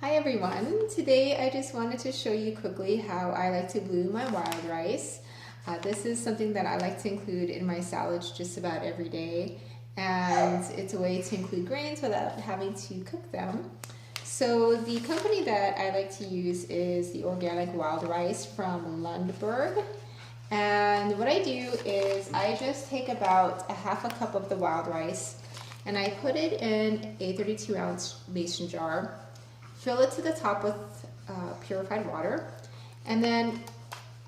Hi everyone, today I just wanted to show you quickly how I like to bloom my wild rice. This is something that I like to include in my salads just about every day, and it's a way to include grains without having to cook them. So the company that I like to use is the organic wild rice from Lundberg. And what I do is I just take about a half a cup of the wild rice and I put it in a 32-ounce mason jar. Fill it to the top with purified water, and then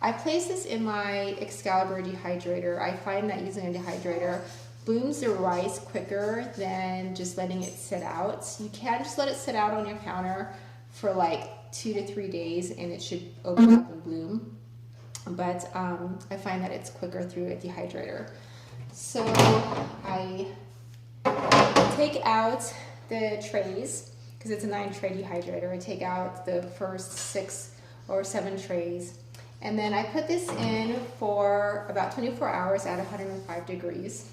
I place this in my Excalibur dehydrator. I find that using a dehydrator blooms the rice quicker than just letting it sit out. You can just let it sit out on your counter for like 2 to 3 days and it should open up and bloom, but I find that it's quicker through a dehydrator. So I take out the trays, because it's a 9-tray dehydrator. I take out the first 6 or 7 trays, and then I put this in for about 24 hours at 105 degrees.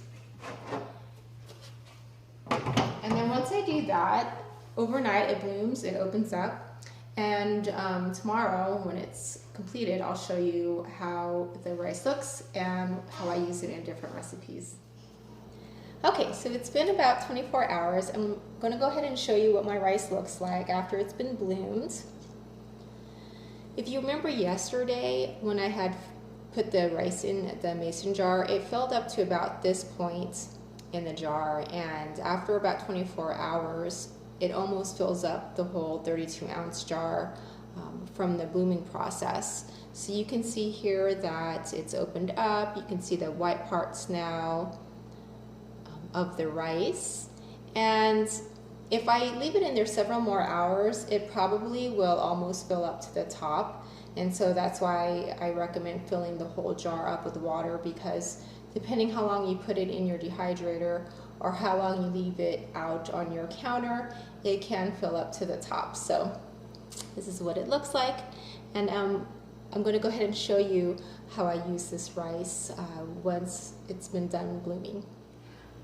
And then once I do that, overnight it blooms, it opens up, and tomorrow when it's completed, I'll show you how the rice looks and how I use it in different recipes. Okay, so it's been about 24 hours. I'm going to go ahead and show you what my rice looks like after it's been bloomed. If you remember yesterday when I had put the rice in the mason jar, it filled up to about this point in the jar, and after about 24 hours it almost fills up the whole 32-ounce jar from the blooming process. So you can see here that it's opened up. You can see the white parts now of the rice, and if I leave it in there several more hours, it probably will almost fill up to the top, and so that's why I recommend filling the whole jar up with water, because depending how long you put it in your dehydrator or how long you leave it out on your counter, it can fill up to the top. So this is what it looks like, and I'm going to go ahead and show you how I use this rice once it's been done blooming.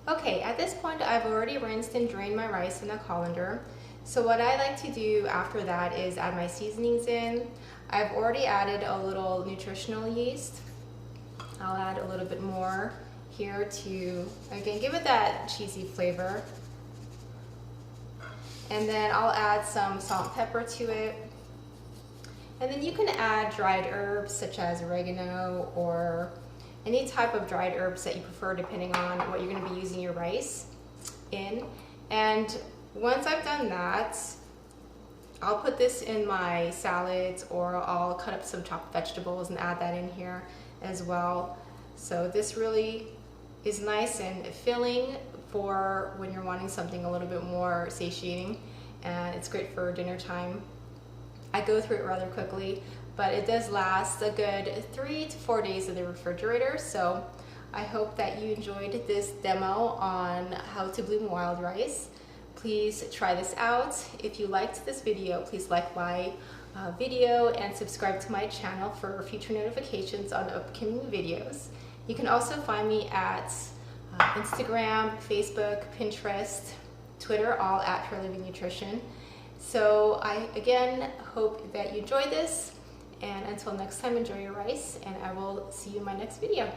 Okay, at this point I've already rinsed and drained my rice in the colander. So what I like to do after that is add my seasonings in. I've already added a little nutritional yeast. I'll add a little bit more here to, again, give it that cheesy flavor. And then I'll add some salt and pepper to it. And then you can add dried herbs such as oregano or any type of dried herbs that you prefer, depending on what you're going to be using your rice in. And once I've done that, I'll put this in my salads, or I'll cut up some chopped vegetables and add that in here as well. So this really is nice and filling for when you're wanting something a little bit more satiating, and it's great for dinner time. I go through it rather quickly, but it does last a good 3 to 4 days in the refrigerator. So I hope that you enjoyed this demo on how to bloom wild rice. Please try this out. If you liked this video, please like my video and subscribe to my channel for future notifications on upcoming videos. You can also find me at Instagram, Facebook, Pinterest, Twitter, all at Pure Living Nutrition. So I again hope that you enjoyed this, and until next time, enjoy your rice, and I will see you in my next video.